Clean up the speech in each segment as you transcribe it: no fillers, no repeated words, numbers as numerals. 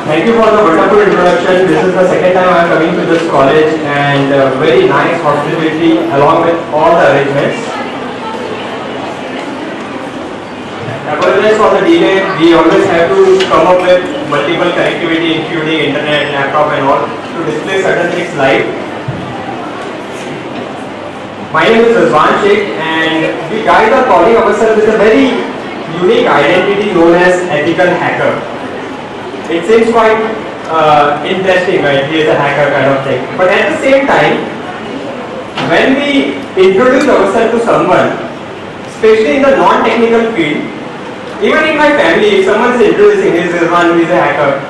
Thank you for the wonderful introduction. This is the second time I am coming to this college and very nice hospitality along with all the arrangements. Apologize for the delay. We always have to come up with multiple connectivity including internet, laptop and all to display certain things live. My name is Rizwan Sheikh and we guys are calling ourselves with a very unique identity known as ethical hacker. It seems quite interesting, right? He is a hacker kind of thing. But at the same time, when we introduce ourselves to someone, especially in the non-technical field, even in my family, if someone is introducing, he is Rizwan, he is a hacker,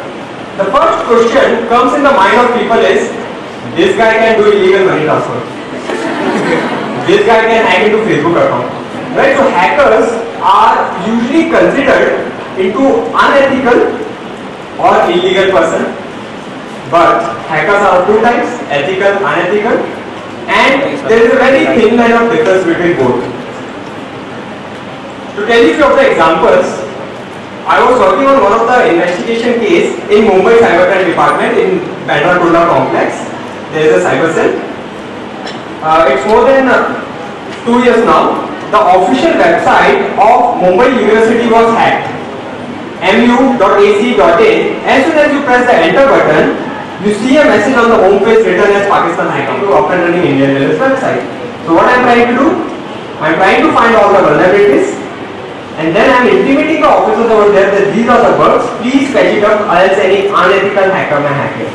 the first question comes in the mind of people is, this guy can do illegal money transfer. This guy can hack into Facebook account. Right? So hackers are usually considered into unethical or illegal person, but hackers are two types, ethical, unethical, and there is a very thin line of difference between both. To tell you a few of the examples, I was working on one of the investigation case in Mumbai Cybercrime Department in Bandra Kurla complex. There is a cyber cell. It's more than 2 years now. The official website of Mumbai University was hacked. mu.ac.in. As soon as you press the enter button, you see a message on the home page written as Pakistan hacking to up and running Indian Railways website. So what I am trying to do? I am trying to find all the vulnerabilities and then I am intimating the officers over there that these are the bugs, please patch it up or else any unethical hacker may hack it.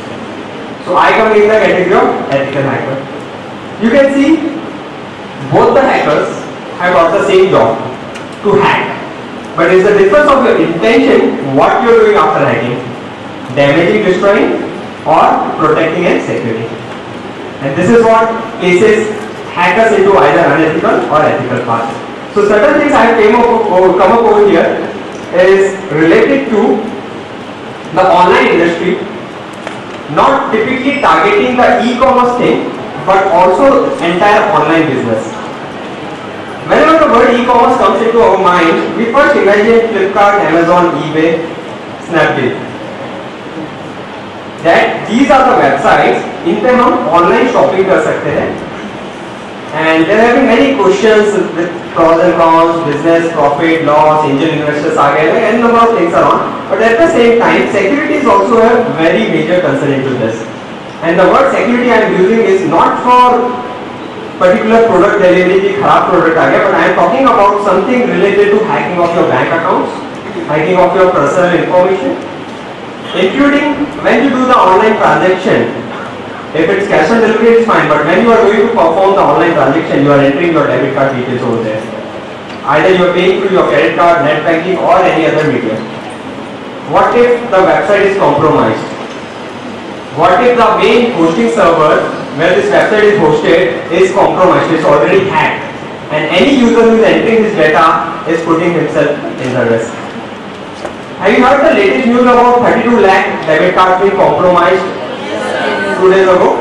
So I come in the category of ethical hacker. You can see both the hackers have got the same job, to hack. But it's the difference of your intention, what you are doing after hacking. Damaging, destroying or protecting and securing. And this is what places hackers into either unethical or ethical path. So certain things I have come up over here is related to the online industry, not typically targeting the e-commerce thing, but also entire online business. Whenever the word e-commerce comes into our mind, we first imagine Flipkart, Amazon, eBay, Snapdeal. That these are the websites in पे हम online shopping कर सकते हैं. And there have been many questions with pros and cons, business, profit, loss, angel investors आ गए हैं, and number of things are on. But at the same time, security is also a very major concern into this. And the word security I am using is not for particular product delivery की खराब product आ गया, but I am talking about something related to hacking of your bank accounts, hacking of your personal information, including when you do the online transaction. If it's cash on delivery, it's fine, but when you are going to perform the online transaction, you are entering your debit card details over there. Either you are paying through your credit card, net banking, or any other medium. What if the website is compromised? What if the main hosting server where this website is hosted is compromised, it's already hacked, and any user who is entering this data is putting himself in the risk? Have you heard the latest news about 32 lakh debit cards being compromised 2 days ago?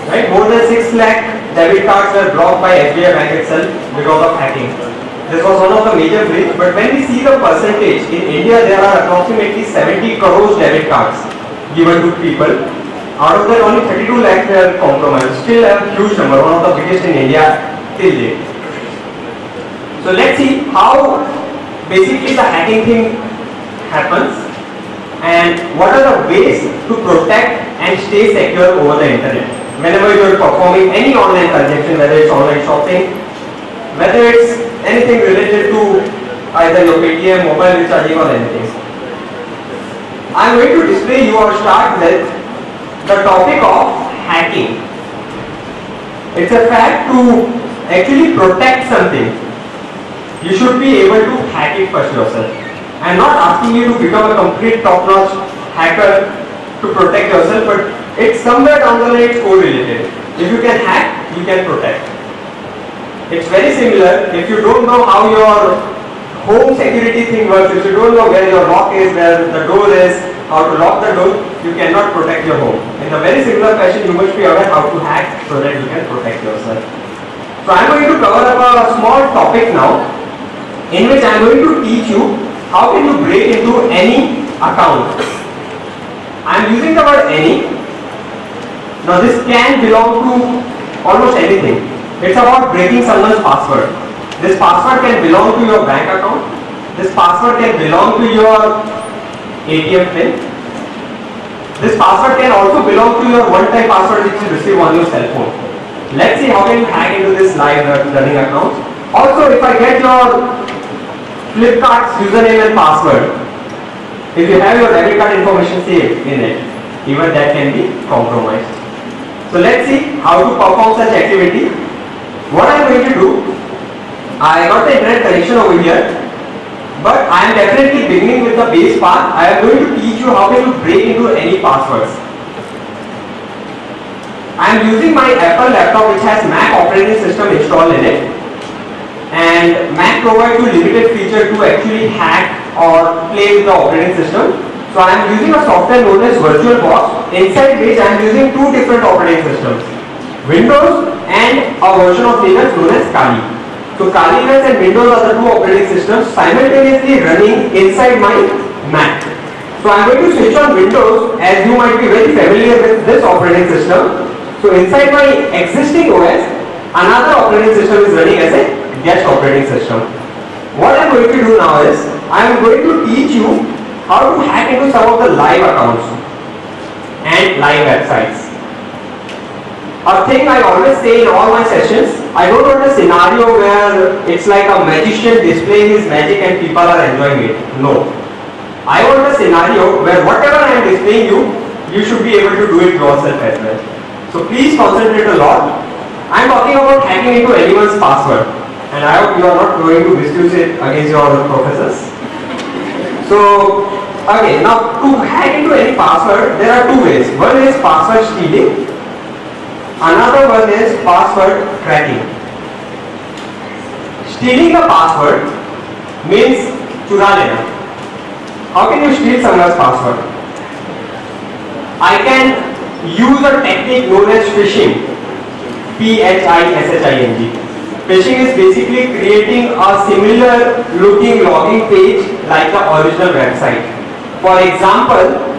Right? More than 6 lakh debit cards were blocked by SBI Bank itself because of hacking. This was one of the major breach, but when we see the percentage, in India there are approximately 70 crores debit cards given to people. Out of that, only 32 lakhs were compromised. Still a huge number, one of the biggest in India till date. So let's see how basically the hacking thing happens and what are the ways to protect and stay secure over the internet. Whenever you are performing any online transaction, whether it's online shopping, whether it's anything related to either your Paytm, mobile recharging or anything. I am going to display you or start with the topic of hacking. It's a fact to actually protect something. You should be able to hack it first yourself. I am not asking you to become a complete top-notch hacker to protect yourself, but it's somewhere down the line it's correlated. If you can hack, you can protect. It's very similar. If you don't know how your home security thing works, if you don't know where your lock is, where the door is, how to lock the door, you cannot protect your home. In a very similar fashion, you must be aware how to hack so that you can protect yourself. So I am going to cover up a small topic now, in which I am going to teach you how can you break into any account. I am using the word any. Now this can belong to almost anything. It's about breaking someone's password. This password can belong to your bank account. This password can belong to your ATM pin. This password can also belong to your one-time password which you receive on your cell phone. Let's see how can you hack into this live running account. Also, if I get your Flipkart's username and password, if you have your debit card information saved in it, even that can be compromised. So let's see how to perform such activity. What I am going to do, I got the internet connection over here, but I am definitely beginning with the base part. I am going to teach you how can you break into any passwords. I am using my Apple laptop which has Mac operating system installed in it, and Mac provides you limited feature to actually hack or play with the operating system. So I am using a software known as VirtualBox, inside which I am using two different operating systems, Windows and a version of Linux known as Kali. So Kali Linux and Windows are the two operating systems simultaneously running inside my Mac. So I am going to switch on Windows, as you might be very familiar with this operating system. So inside my existing OS, another operating system is running as a guest operating system. What I am going to do now is, I am going to teach you how to hack into some of the live accounts and live websites. A thing I always say in all my sessions, I don't want a scenario where it's like a magician displaying his magic and people are enjoying it. No. I want a scenario where whatever I am displaying you should be able to do it yourself as well. So please concentrate a lot. I am talking about hacking into anyone's password, and I hope you are not going to misuse it against your professors. So, okay, now to hack into any password, there are two ways. One is password stealing. Another one is password cracking. Stealing the password means chura lena. How can you steal someone's password? I can use a technique known as phishing. P-H-I-S-H-I-N-G. Phishing is basically creating a similar looking login page like the original website. For example,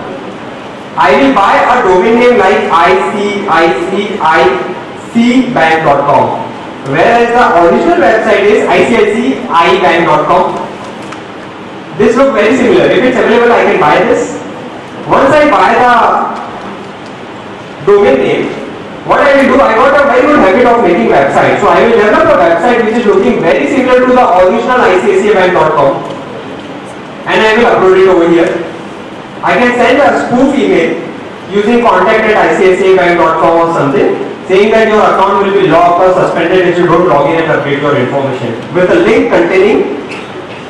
I will buy a domain name like icicbank.com, whereas the original website is icicibank.com. This looks very similar. If it's available, I can buy this. Once I buy the domain name, what I will do, I got a very good habit of making websites. So I will develop a website which is looking very similar to the original icicibank.com, and I will upload it over here. I can send a spoof email using contact@icicibank.com or something, saying that your account will be locked or suspended if you don't log in and update your information, with a link containing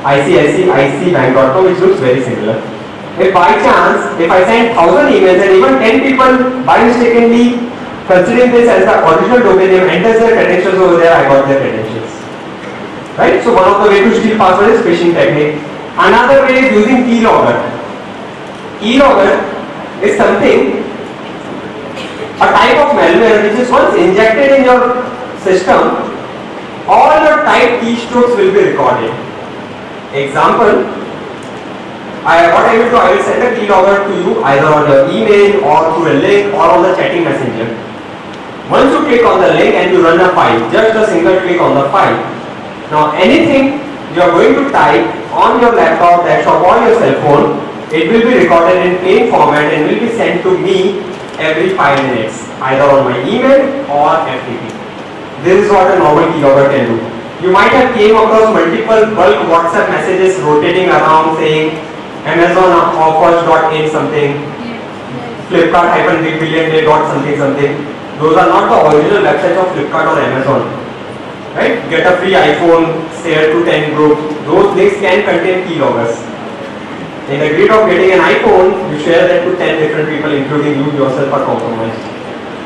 icicibank.com, which looks very similar. If by chance, if I send 1000 emails and even 10 people by mistakenly considering this as the original domain name enters their credentials over there, I got their credentials. Right? So one of the ways to steal password is phishing technique. Another way is using keylogger. Keylogger is something, a type of malware which is once injected in your system, all your typed keystrokes will be recorded. Example, what I will do, I will send a keylogger to you either on your email or through a link or on the chatting messenger. Once you click on the link and you run a file, just a single click on the file. Now anything you are going to type on your laptop, desktop or your cell phone, it will be recorded in plain format and will be sent to me every 5 minutes, either on my email or FTP. This is what a normal keylogger can do. You might have came across multiple bulk WhatsApp messages rotating around saying Amazon offers.in something, Flipkart -big billion day something. Those are not the original websites of Flipkart or Amazon. Right? Get a free iPhone, share to 10 groups. Those links can contain keyloggers. In the greed of getting an iPhone, you share that to 10 different people, including you yourself, are compromised.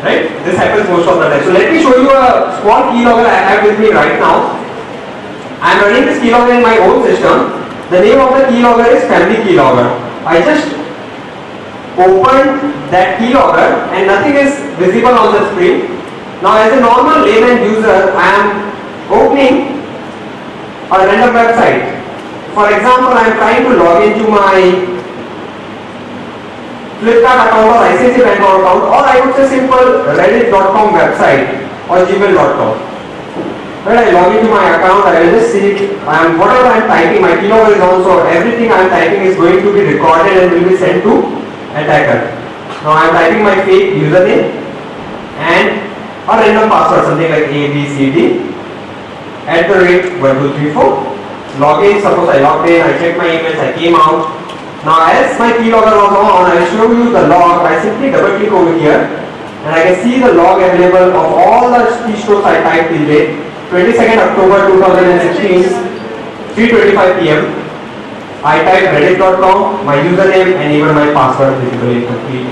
Right? This happens most of the time. So let me show you a small keylogger I have with me right now. I am running this keylogger in my own system. The name of the keylogger is Family Keylogger. I just opened that keylogger and nothing is visible on the screen. Now as a normal layman user, I am opening a random website. For example, I am trying to log into my Flipkart account or ICICI Bank account, or I would say simple reddit.com website or gmail.com. When I log into my account, I will just see whatever I am typing, my keylogger is on, so everything I am typing is going to be recorded and will be sent to attacker. Now I am typing my fake username and a random password, something like ABCD @1234. Login, suppose I logged in, I checked my emails, I came out. Now as my keylogger was on, I will show you the log. I simply double click over here and I can see the log available of all the keystrokes I typed till date. 22nd October 2016, 3:25 PM. I typed reddit.com, my username and even my password visible in complete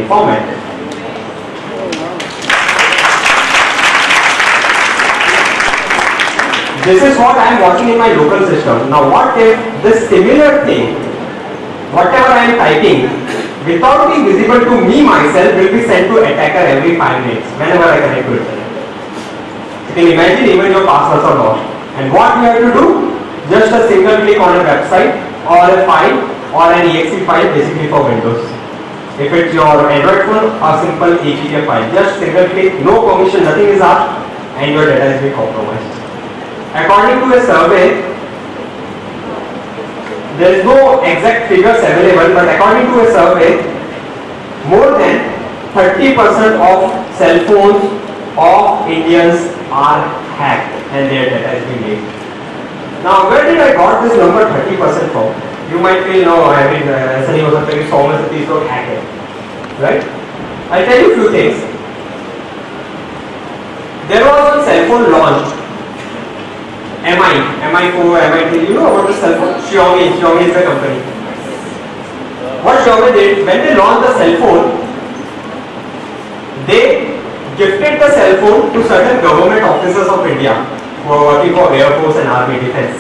format. This is what I am watching in my local system. Now what if this similar thing, whatever I am typing, without being visible to me myself, will be sent to attacker every 5 minutes, whenever I connect to it. You can imagine even your passwords are lost. And what you have to do? Just a single click on a website or a file or an exe file, basically for Windows. If it's your Android phone, a simple APK file. Just single click, no permission, nothing is asked, and your data is being compromised. According to a survey, there is no exact figures available, but according to a survey, more than 30% of cell phones of Indians are hacked and their data is being leaked. Now, where did I got this number 30% from? You might feel, no, I mean, ऐसा नहीं हो सकता कि 100 में से 30 लोग hack है, right? I'll tell you a few things. There was a cell phone launched. MI4, MI3, you know about the cell phone? Xiaomi is the company. What Xiaomi did, when they launched the cell phone, they gifted the cell phone to certain government officers of India who are working for Air Force and Army Defense.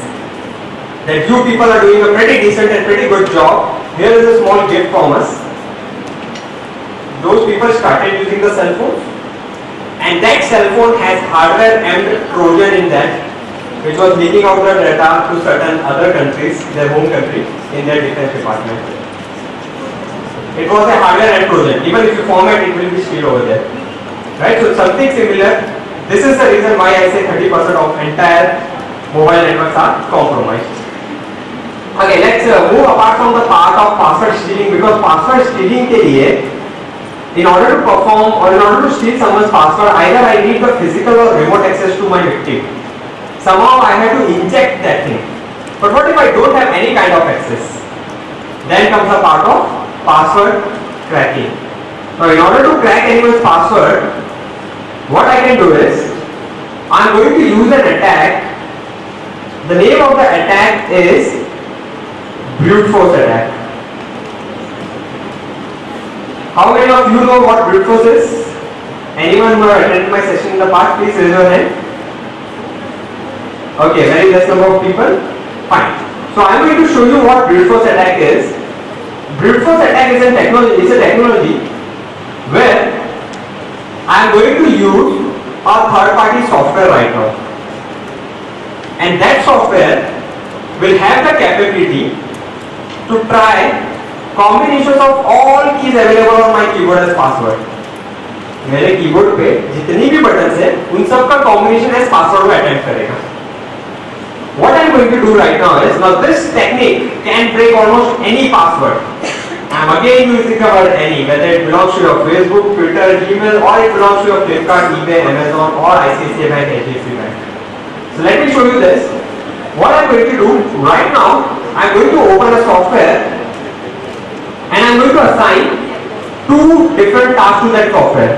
That you people are doing a pretty decent and pretty good job. Here is a small gift from us. Those people started using the cell phone, and that cell phone has hardware and Trojan in that, which was leaking out the data to certain other countries, their home country, in their defense department. It was a hardware and Trojan. Even if you format, it will be still over there. Right? So something similar. This is the reason why I say 30% of entire mobile networks are compromised. Okay, let's move apart from the part of password stealing, because password stealing के लिए, in order to perform or in order to steal someone's password, either I need the physical or remote access to my victim. Somehow I have to inject that thing. But what if I don't have any kind of access? Then comes the part of password cracking. Now in order to crack anyone's password, what I can do is, I am going to use an attack. The name of the attack is brute force attack. How many of you know what brute force is? Anyone who have attended my session in the past, please raise your hand. Okay, very less number of people. Fine. So I am going to show you what brute force attack is. Brute force attack is a technology where I am going to use a third-party software right now, and that software will have the capability to try combinations of all keys available on my keyboard as password. मेरे keyboard पे जितनी भी buttons है, उन सब का combination as password को attempt करेगा. What I am going to do right now is, now this technique can break almost any password. I am again using the word any, whether it belongs to your Facebook, Twitter, Gmail, or it belongs to your Flipkart, eBay, Amazon, or ICICI Bank, HDFC Bank. So let me show you this. What I am going to do right now, I am going to open a software and I am going to assign two different tasks to that software.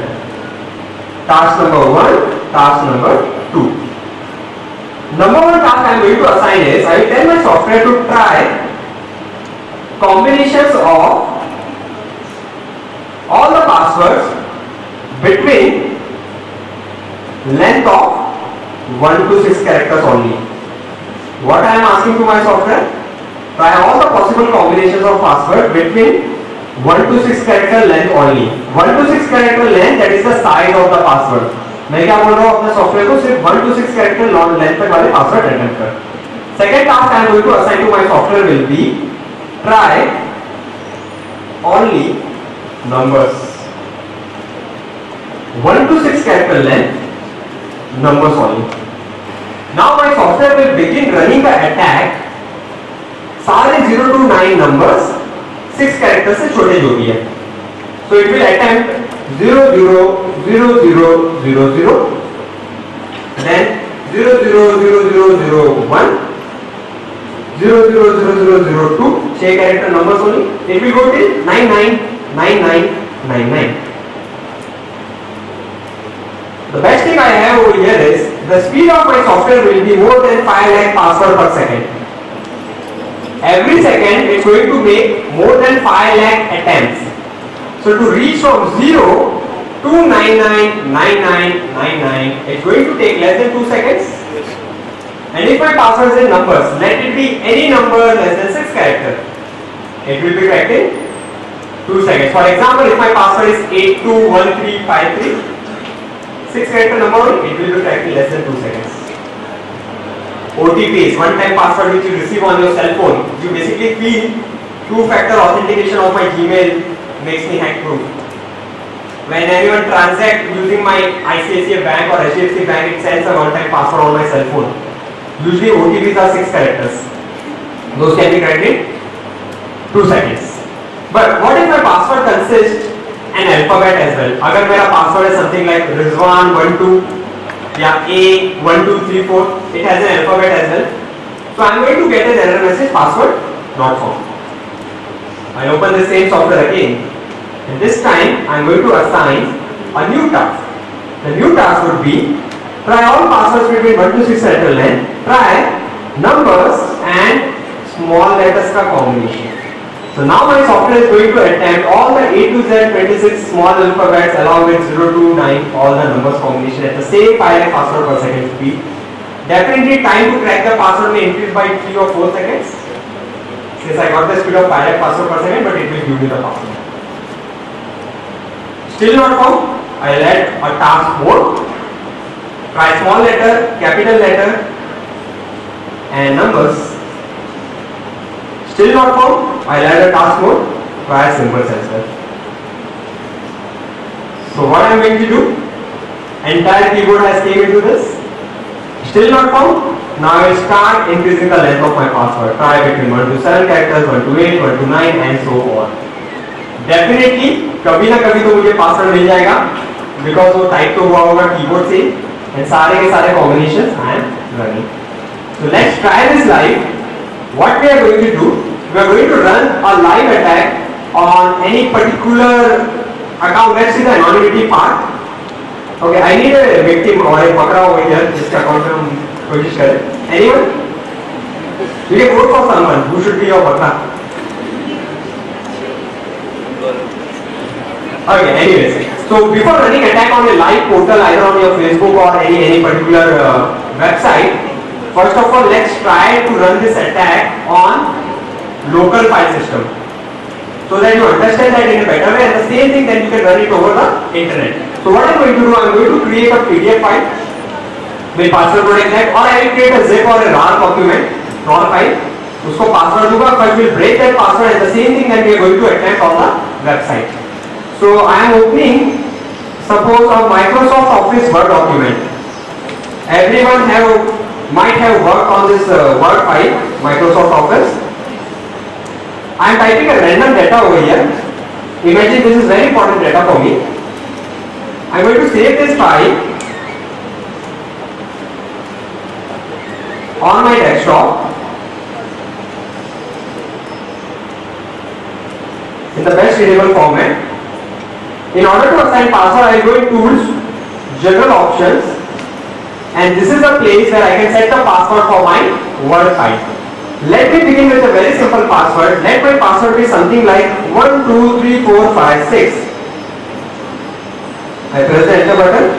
Task number 1, task number 2. Number 1 task I am going to assign is, I will tell my software to try combinations of all the passwords between length of 1 to 6 characters only. What I am asking to my software? Try all the possible combinations of password between 1 to 6 character length only. 1 to 6 character length, that is the size of the password. मैं क्या बोल रहा हूँ अपने software को सिर्फ 1 to 6 character length तक वाले password अटेम्प्ट कर. Second task I am going to assign to my software will be try only numbers. 1 to 6 character length, numbers only. Now my software will begin running the attack. सारे 0 to 9 numbers 6 characters से छोटे जो भी है. So it will attempt 0 0 0 0 0 0, then 0 0 0 0 0 1, 0 0 0 0 0 2, 6 character numbers only. It will go till 9 9 9 9 9 9. The best thing I have over here is the speed of my software will be more than 5 lakh password per second. Every second it's going to make more than 5 lakh attempts. So to reach from 0 to 999999, it's going to take less than 2 seconds. And if my password is in numbers, let it be any number less than 6 characters, it will be cracked in 2 seconds. For example, if my password is 821353, 6 character number, it will be cracked in less than 2 seconds. OTP is one-time password which you receive on your cell phone. You basically feel two-factor authentication of my Gmail makes me hack-proof. When anyone transacts using my ICICI bank or HDFC bank, it sends a one-time password on my cell phone. Usually OTPs are 6 characters. Those can be cracked in 2 seconds. But what if my password consists an alphabet as well? अगर मेरा password is something like Rizwan12 या A1234, it has an alphabet as well. So I am going to get an error message, password not found. I open the same software again, and this time I am going to assign a new task. The new task would be try all passwords between 1 to 6 character length, try numbers and small letters का combination. So now my software is going to attempt all the A to Z 26 small alphabets along with 0 to 9, all the numbers combination at the same 5 lakh password per second speed. Definitely time to crack the password may increase by 3 or 4 seconds. Since I got the speed of 5 lakh password per second, but it will give me the password. Still not found, I'll add a task mode. Try small letter, capital letter and numbers. Still not found, I'll add a task mode, try symbols as well. So what I'm going to do, entire keyboard has came into this. Still not found, now I will start increasing the length of my password. Try between 1 to 7 characters, 1 to 8, 1 to 9 and so on. Definitely कभी ना कभी तो मुझे password मिल जाएगा, because वो type तो हुआ होगा कीबोर्ड से, and सारे के सारे combinations I am running. So let's try this live. What we are going to do, we are going to run a live attack on any particular account. Let's see the anonymity part. Okay, I need a victim or a bakra over here. जिसका account में हम कोशिश करें. Anyone? You can vote for someone who should be your bakra. Okay, anyways. So before running attack on a live portal, either on your Facebook or any particular website, first of all, let's try to run this attack on local file system, so that you understand that in a better way, and the same thing then you can run it over the internet. So what I'm going to do, I'm going to create a PDF file with password protect, or I will create a zip or a RAR document, RAR file. उसको password दूंगा, but we'll break that password, and the same thing that we are going to attempt on the website. So I am opening, suppose a Microsoft Office Word document. Everyone might have worked on this Word file, Microsoft Office. I am typing a random data over here. Imagine this is very important data for me. I am going to save this file on my desktop in the best readable format. In order to assign password, I will go in Tools, General Options, and this is the place where I can set the password for my Word file. Let me begin with a very simple password. Let my password be something like 123456. I press the enter button.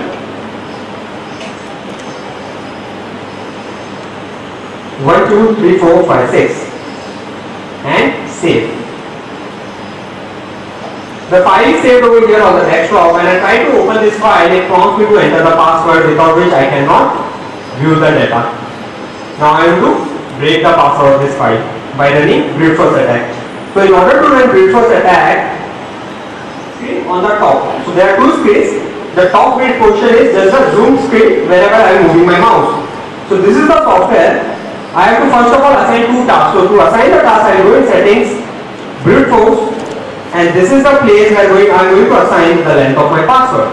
One, two, three, four, five, six, and save. The file is saved over here on the desktop. When I try to open this file, it prompts me to enter the password, without which I cannot view the data. Now I am to break the password of this file by running brute force attack. So in order to run brute force attack, on the top. So there are two screens. The top grid portion is just a zoom screen wherever I am moving my mouse. So this is the software. I have to first of all assign two tasks. So to assign the task, I will go in settings, brute force, and this is the place where I am going to assign the length of my password.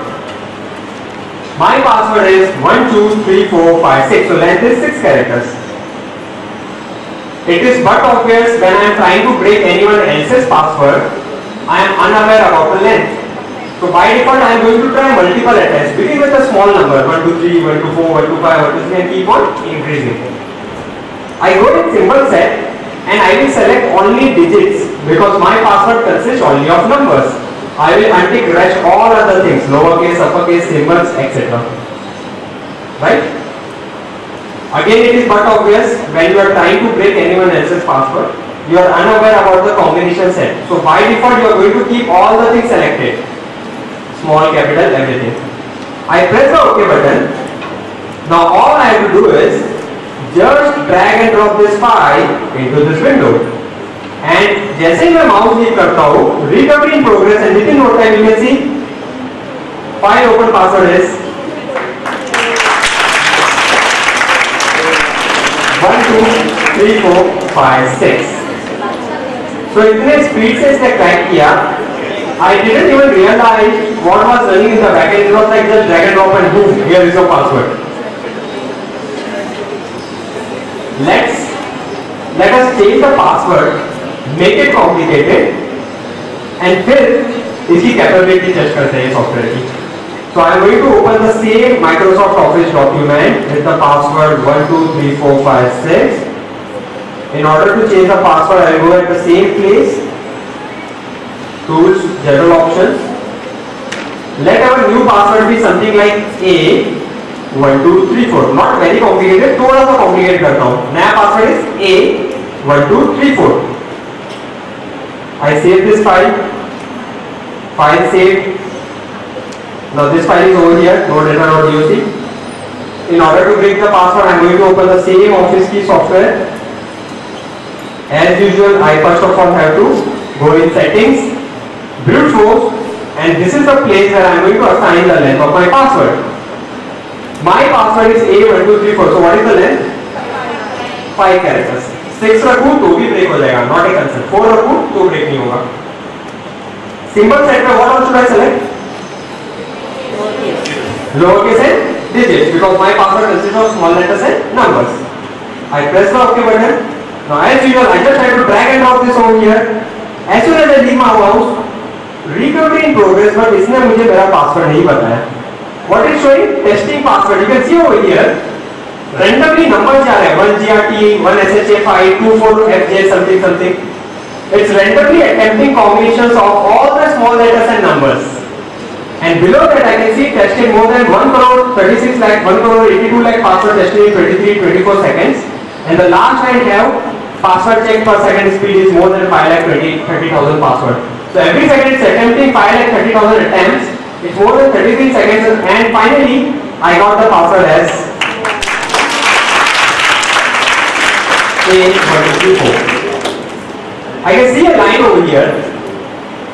My password is 123456. So length is 6 characters. It is but obvious when I am trying to break anyone else's password, I am unaware about the length. So by default I am going to try multiple attempts, begin with a small number 1, 2, 3, 1, 2, 4, 1, 2, 5, 1, 2, 3 and keep on increasing. I go in symbol set and I will select only digits because my password consists only of numbers. I will untick rest all other things, lowercase, uppercase, symbols, etc. Right? Again, it is but obvious when you are trying to break anyone else's password, you are unaware about the combination set. So by default, you are going to keep all the things selected. Small, capital, everything. I press the OK button. Now all I have to do is just drag and drop this file into this window. And जैसे ही मैं mouse click करता हूँ, recovery in progress and within no time you can see file open password is 1, 2, 3, 4, 5, 6. So इतने speed से इसने crack किया. I didn't even realize what was running in the backend. It was like just drag and drop and boom, here is your password. Let us change the password, make it complicated, and फिर इसकी capability test करते हैं software की. So I am going to open the same Microsoft Office document with the password 123456. In order to change the password, I will go at the same place. Tools, general options. Let our new password be something like A1234. Not very complicated. थोड़ा सा complicated करता हूँ. नया password is A1234. I save this file. File saved. Now this file is over here. .data.doc. In order to break the password, I am going to open the same Office key software. As usual, I first of all have to go in settings, brute force, and this is the place where I am going to assign the length of my password. My password is A1234. So what is the length? 5 characters. 6 रखूँ तो भी break हो जाएगा, not a concern. 4 रखूँ तो break नहीं होगा. Symbol set में what all should I select? Lowercase and digits because my password consists of small letters and numbers. I press the OK button. Now as usual, I just have to drag and drop this over here. As soon as I leave my mouse, recovery in progress, but इसने मुझे मेरा password नहीं बताया. What is showing? Testing password. You can see over here. Randomly numbers जा रहे हैं. 1 GRT, 1 SHA5, 2 4 FJ something something. It's randomly attempting combinations of all the small letters and numbers. And below that I can see tested more than 1 crore 36 lakh, 1 crore 82 lakh password tested in 23-24 seconds. And the last I have password check per second speed is more than 5,30,000 password. So every second it's attempting 5,30,000 attempts. It's more than 33 seconds, and finally I got the password as A1234. I can see a line over here.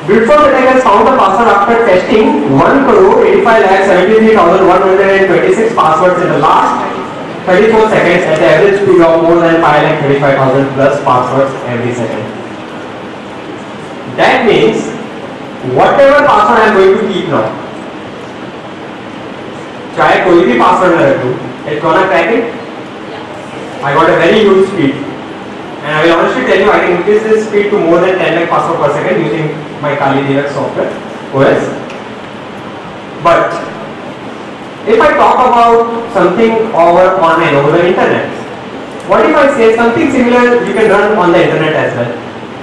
Before that I has found the password after testing 1,85,73,126 passwords in the last 34 seconds at the average speed of more than 5,35,000 plus passwords every second. That means whatever password I am going to keep now, चाहे कोई भी password मैं रखूँ, it's gonna crack it. I got a very huge speed, and I will honestly tell you I can increase this speed to more than 10 lakh password per second using my Kali Deluxe software OS. But if I talk about something over online, over the internet, what if I say something similar you can run on the internet as well?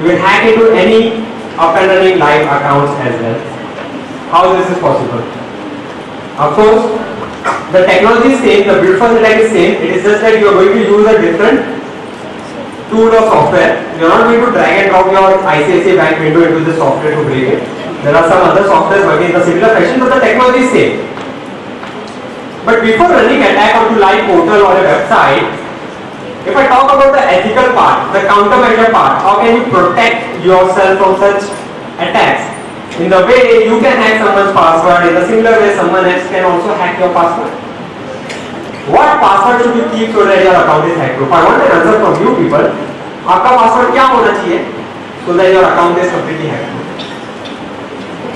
You can hack into any up and running live accounts as well. How this is possible? Of course, the technology is same, the build force attack is same. It is just that you are going to use a different tool or software. You are not going to drag and drop your ICICI Bank window into the software to break it. There are some other softwares working in the similar fashion, but the technology is same. But before running attack onto live portal or a website, if I talk about the ethical part, the countermeasure part, how can you protect yourself from such attacks? In the way you can hack someone's password, in the similar way someone else can also hack your password. What password should you keep so that your account is hack proof? I want an answer from you people. आपका password क्या होना चाहिए so that your account is completely hack proof?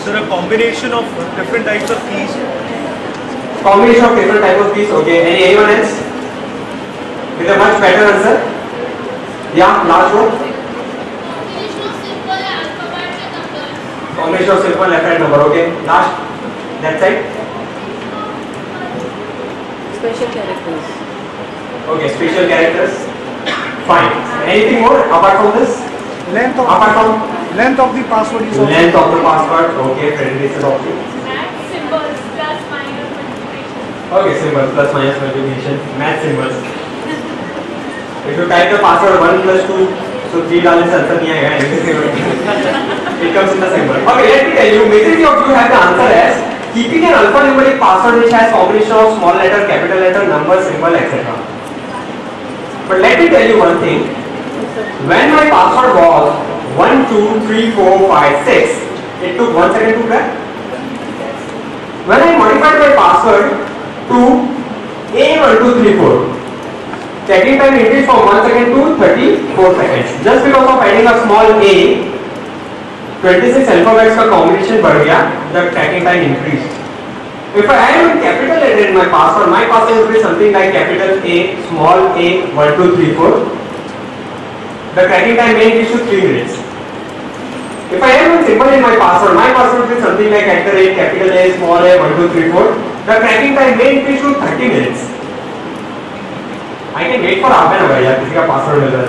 Sir, a combination of different types of keys. Combination of different types of keys. Okay. Anyone else with a much better answer? Yeah, last one. Combination of simple alphabet number. Okay. Last. That's it. Special characters. Okay. Special characters. Fine. Anything more apart from this? Length of the password is also. Length of the password. Okay. Federation of it. Symbols plus minus multiplication. Okay. Symbols plus minus multiplication. Math symbols. If you type the password 1 plus 2, so 3 डालने से answer नहीं आएगा. It comes in the symbol. Okay, let me tell you, majority of you have the answer as keeping an alphanumeric password which has combination of small letter, capital letter, number, symbol, etc. But let me tell you one thing. When my password was 1, 2, 3, 4, 5, 6, it took 1 second to crack. When I modified my password to A1234, checking time increased from 1 second to 34 seconds. Just because of adding a small a, 26 alphabets का combination बढ़ गया, the tracking time increased. If I add a capital letter in my password will be something like capital A, small a, 1, 2, 3, 4. The tracking time may increase to 3 minutes. If I add a symbol in my password will be something like capital A, small a, 1, 2, 3, 4. The tracking time may increase to 30 minutes. I can wait for half an hour यार किसी का password मिल रहा है.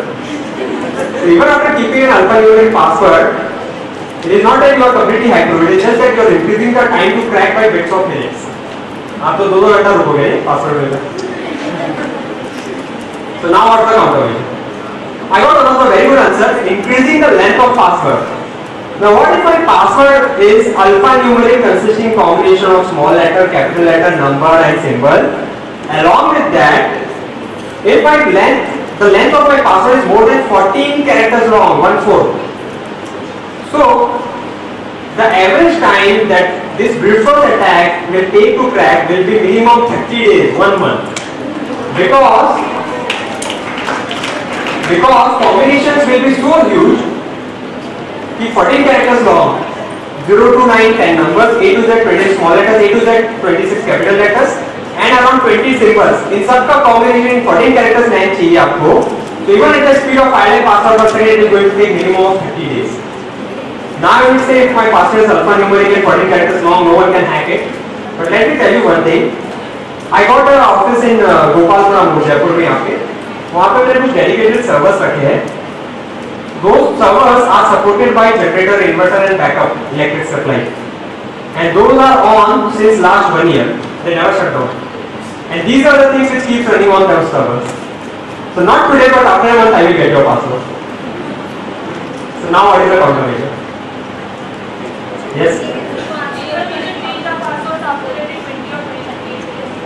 So even after keeping an alphanumeric password, it is not that you are completely hack proof. It is just that you are increasing the time to crack by bits of minutes. आप तो 2 घंटा रुकोगे password मिलने. So now what's the countermeasure? I got another very good answer. Increasing the length of password. Now what if my password is alphanumeric consisting combination of small letter, capital letter, number and symbol. Along with that, if the length of my password is more than 14 characters long, 1/4. So the average time that this brute force attack will take to crack will be minimum 30 days, 1 month. Because combinations will be so huge, 14 characters long, 0 to 9, 10 numbers, A to Z 20 small letters, A to Z 26 capital letters, and around 20 symbols. In सबका combination 14 characters नहीं चाहिए आपको. So even at the speed of 5 password per second, it is going to take minimum of 30 days. Now I will say if my password is alphanumeric and 14 characters long, no one can hack it. But let me tell you one thing. I got an office in Gopalpura, Jaipur में यहाँ पे. वहाँ पे मैंने कुछ dedicated servers रखे हैं. Those servers are supported by generator, inverter and backup electric supply. And those are on since last 1 year. They never shut down. And these are the things which keep running on those servers. So not today, but after a month I will get your password. So now what is the countermeasure? Yes?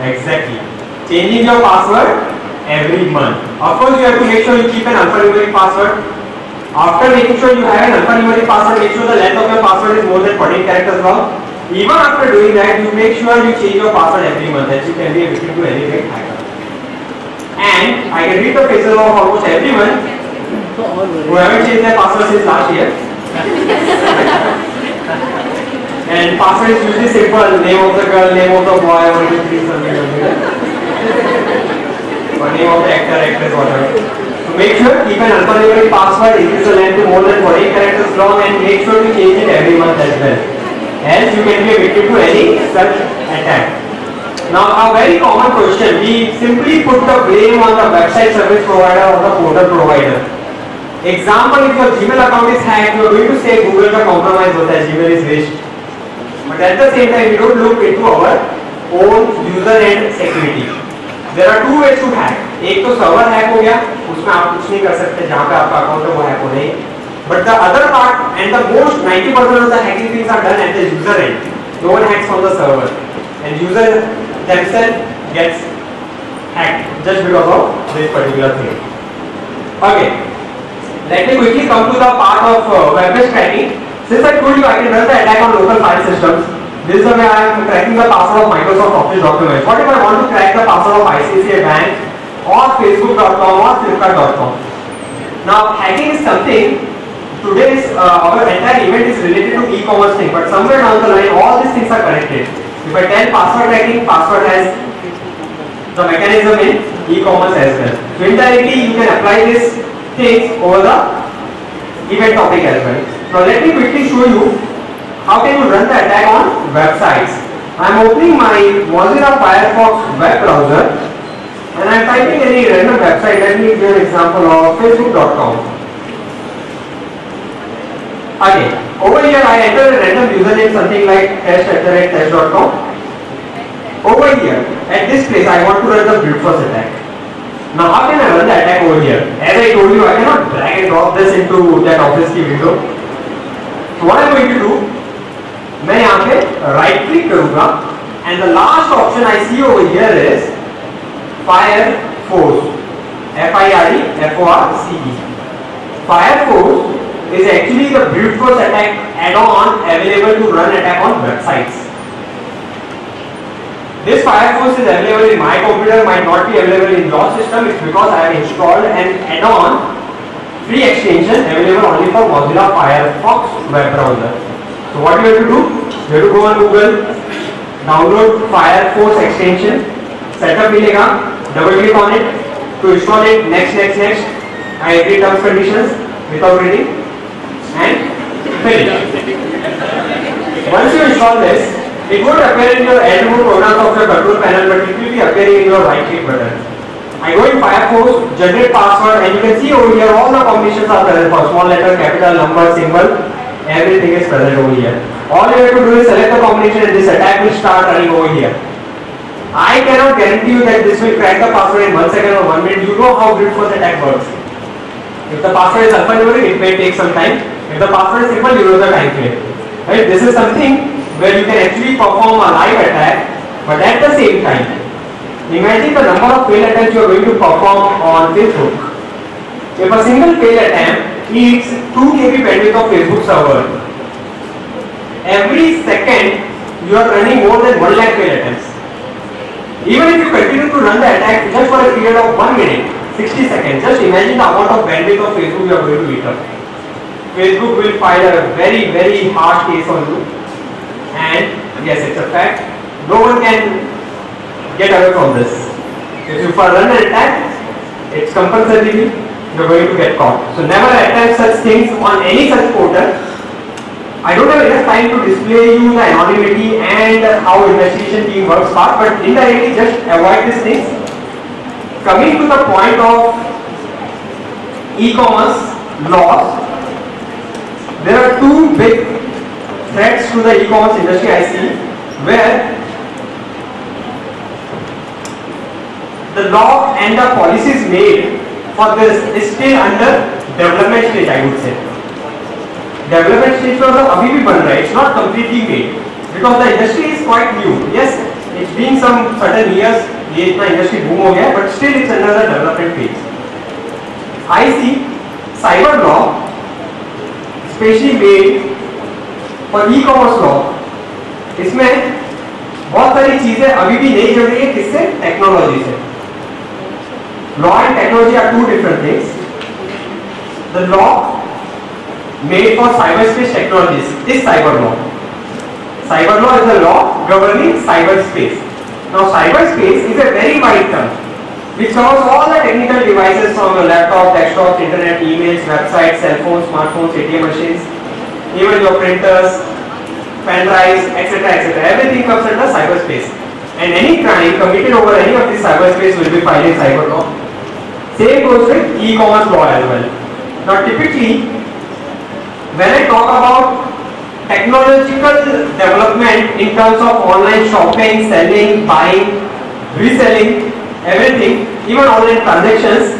Exactly. Changing your password every month. Of course, you have to make sure you keep an alphanumeric password. After making sure you have an alphanumeric password, make sure the length of your password is more than 14 characters long. Even after doing that, you make sure you change your password every month, else you can be a victim to any great hacker. And I can read the faces of almost everyone who haven't changed their password since last year. And password is usually simple: name of the girl, name of the boy, 1, 2, 3, something. Or name of the actor, actress, whatever. So make sure keep an alphanumeric password, increase the length to more than 14 characters long, and make sure to change it every month as well. Else you can be a victim to any such attack. Now a very common question, we simply put the blame on the website service provider or the portal provider. Example, if your Gmail account is hacked, you are going to say Google का compromise होता है, Gmail is waste. But at the same time, we don't look into our own user end security. There are two ways to hack. एक तो server hack हो गया, उसमें आप कुछ नहीं कर सकते, जहाँ पे आपका account है वो hack हो नहीं. But the other part and the most 90% of the hacking things are done at the user end. No one hacks on the server, and user themselves gets hacked just because of this particular thing. Okay, let me quickly come to the part of web-based tracking. Since I told you I can run the attack on local file systems, this is the way I am cracking the password of Microsoft Office documents. What if I want to crack the password of ICICI Bank or Facebook.com or Flipkart.com? Now, hacking is something, today's our entire event is related to e-commerce thing, but somewhere down the line all these things are connected. If I tell password cracking, password has the mechanism in e-commerce as well. So indirectly you can apply these things over the event topic as well. Now let me quickly show you how can you run the attack on websites. I am opening my Mozilla Firefox web browser and I am typing any random website. Let me give you an example of Facebook.com. Again, over here I enter a random username, something like test@test.com. Over here, at this place, I want to run the brute force attack. Now, how can I run the attack over here? As I told you, I cannot drag and drop this into that Office key window. So what I'm going to do, मैं यहाँ पे right click करूँगा, and the last option I see over here is Fireforce, F-I-R-E-F-O-R-C-E. Fireforce is actually the brute force attack add-on available to run attack on websites. This Fireforce is available in my computer, might not be available in your system. It's because I have installed an add-on free extension available only for Mozilla Firefox web browser. So what you have to do? You have to go on Google, download Fireforce extension, setup मिलेगा, double click on it, to install it, next. I agree terms conditions without reading, and finish. Once you install this, it won't appear in your admin programs of your control panel, but it will be appearing in your right click button. I go in Firefox, generate password, and you can see over here all the combinations are present for small letter, capital, number, symbol, everything is present over here. All you have to do is select the combination and this attack will start running over here. I cannot guarantee you that this will crack the password in 1 second or 1 minute. You know how brute force attack works. If the password is alphanumeric, it may take some time. If the password is simple, you know the time frame. Right? This is something where you can actually perform a live attack, but at the same time, imagine the number of failed attempts you are going to perform on Facebook. If a single failed attempt eats 2 KB bandwidth of Facebook server, every second you are running more than 1 lakh failed attempts. Even if you continue to run the attack just for a period of 1 minute, 60 seconds, just imagine the amount of bandwidth of Facebook you are going to eat up. Facebook will file a very harsh case on you. And yes, it's a fact. No one can get away from this. If you run an attack, it's compulsory. You're going to get caught. So never attempt such things on any such portal. I don't have enough time to display you the anonymity and how investigation team works hard, but indirectly just avoid these things. Coming to the point of e-commerce laws, there are 2 big threats to the e-commerce industry I see, where the law and the policies made for this is still under development stage, I would say. Development stage for the abhi bhi ban raha hai, it's not completely made because the industry is quite new. Yes, it's been some certain years, ये इतना industry boom हो गया, but still it's under the development phase. I see cyber law, especially made for e-commerce law, इसमें बहुत सारी चीजें अभी भी नहीं जुड़ रही है, किससे? टेक्नोलॉजी से. Law and technology are 2 different things. The law made for cyberspace technologies is cyber law. Cyber law is the law governing cyberspace. Now cyberspace is a very wide term which covers all the technical devices from your laptop, desktop, internet, emails, websites, cell phones, smartphones, ATM machines, even your printers, pen drives, etc. Everything comes under cyberspace. And any crime committed over any of this cyberspace will be filed in cyber law. Same goes with e-commerce law as well. Now typically, when I talk about technological development in terms of online shopping, selling, buying, reselling, everything, even online transactions,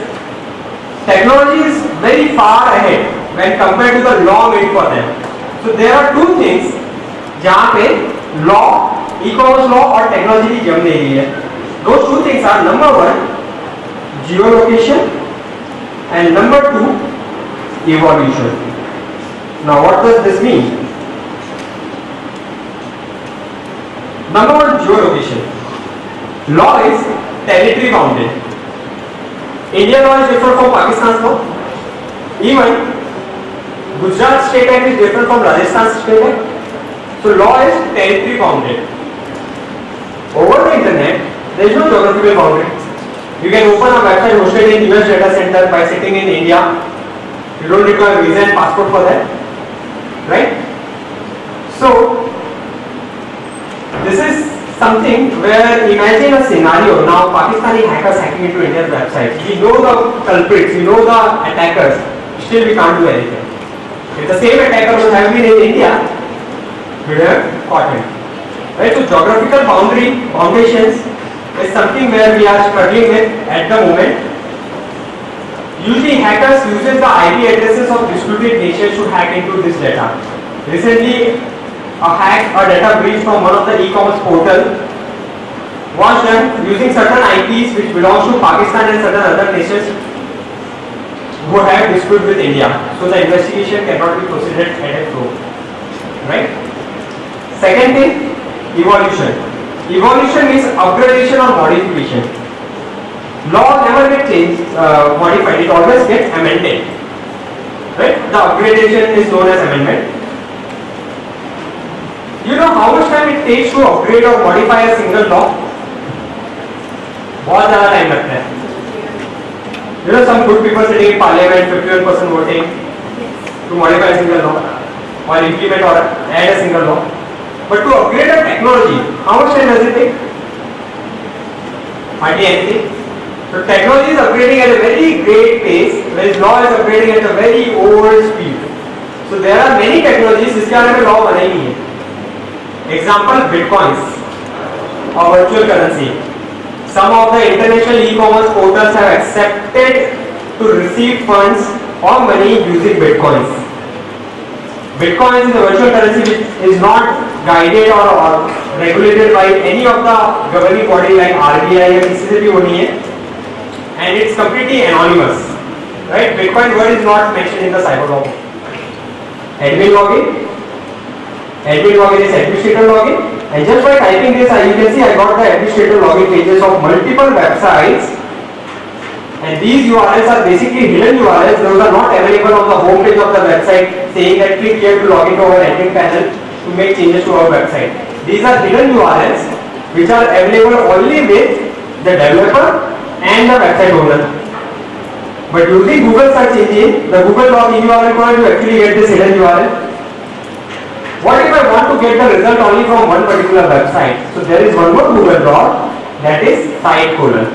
technology is very far ahead when compared to the law made for them. So there are 2 things जहाँ पे law, e-commerce law और technology की जम नहीं है. Those 2 things are number 1, geolocation, and number 2, evolution. Now what does this mean? Number one, geolocation. Law is territory bounded. Indian law is different from Pakistan's law. Even Gujarat state act is different from Rajasthan state act. So law is territory bounded. Over the internet, there is no geographical boundary. You can open a website hosted in US data center by sitting in India. You don't require visa and passport for that, right? So this is something where imagine a scenario. Now Pakistani hackers hacking into Indian websites. We know the culprits, we know the attackers. Still we can't do anything. If the same attacker would have been in India, we would have caught him. Right? So geographical foundations is something where we are struggling with at the moment. Usually hackers uses the IP addresses of disputed nations to hack into this data. Recently, a data breach from one of the e-commerce portal was done using certain IPs which belongs to Pakistan and certain other nations who have dispute with India. So the investigation cannot be proceeded at a flow. Right? Second thing, evolution. Evolution is upgradation or modification. Law never gets changed, modified, it always gets amended. Right? The upgradation is known as amendment. You know how much time it takes to upgrade or modify a single law? बहुत ज़्यादा time लगता है. You know some good people sitting in parliament, 51% voting to modify a single law or implement or add a single law. But to upgrade a technology, how much time does it take? Hardly anything. So technology is upgrading at a very great pace, whereas law is upgrading at a very old speed. So there are many technologies जिसके बारे में law बना ही नहीं है. Example, bitcoins or virtual currency. Some of the international e-commerce portals have accepted to receive funds or money using bitcoins. Bitcoin is a virtual currency which is not guided or regulated by any of the governing body like RBI or किसी से भी वो नहीं है, and it's completely anonymous. Right? Bitcoin word is not mentioned in the cyber law. Admin login is administrator login, and just by typing this, you can see I got the administrator login pages of multiple websites, and these URLs are basically hidden URLs. Those are not available on the home page of the website saying that click here to log into our admin panel to make changes to our website. These are hidden URLs which are available only with the developer and the website owner. But using Google search engine, the Google login URL code to actually get this hidden URL. What if I want to get the result only from one particular website? So there is one more Google doc, that is site colon.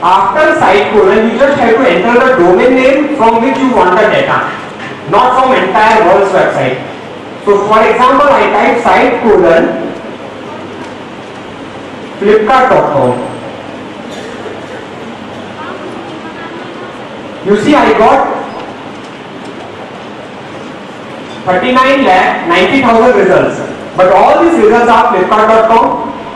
After site colon, you just have to enter the domain name from which you want the data, not from entire world's website. So for example, I type site colon flipkart.com. You see I got 39,90,000 results, but all these results are flipkart.com,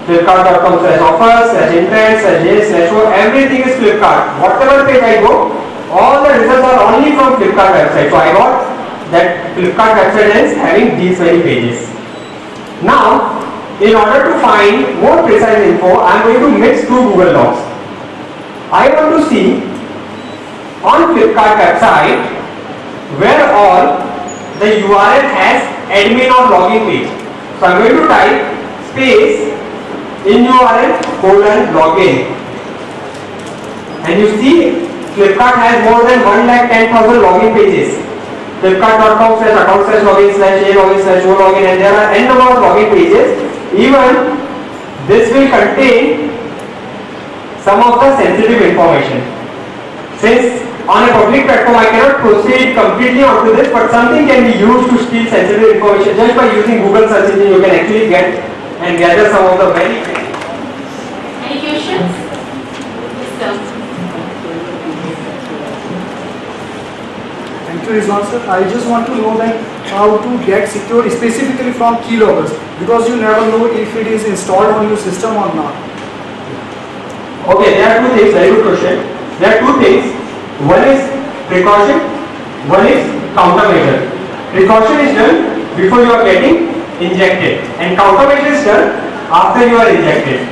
flipkart.com/offers/interest/this/what, everything is Flipkart. Whatever page I go, all the results are only from Flipkart website. So I got that Flipkart website is having these many pages. Now, in order to find more precise info, I am going to mix two Google docs. I want to see on Flipkart website where all the URL has admin or login page. So I am going to type space in URL :login, and you see Flipkart has more than 110,000 login pages. Flipkart.com/account/login/a/login/o/login, and there are n number of login pages. Even this will contain some of the sensitive information. Since on a public platform I cannot proceed completely onto this, but something can be used to steal sensitive information. Just by using Google search engine, you can actually get and gather some of the very. Any questions? Yes, sir. Thank you, Rizwan sir. I just want to know that how to get secure specifically from keyloggers, because you never know if it is installed on your system or not. Okay, there are two things. Very good question. There are two things. One is precaution, one is countermeasure. Precaution is done before you are getting injected, and countermeasure is done after you are ejected.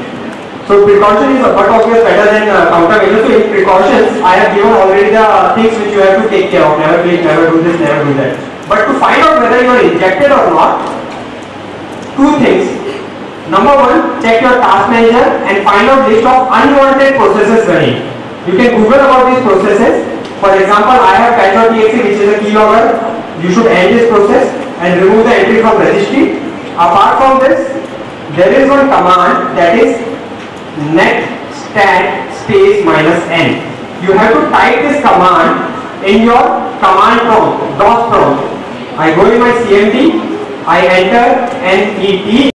So precaution is but obvious better than countermeasures. So in precautions, I have given already the things which you have to take care of. Never click, never do this, never do that. But to find out whether you are ejected or not, two things. Number one, check your task manager and find out list of unwanted processes running. You can Google about these processes. For example, I have catch.txt which is a keylogger. You should end this process and remove the entry from registry. Apart from this, there is one command that is net stat space -n. You have to type this command in your command prompt, DOS prompt. I go in my CMD, I enter NET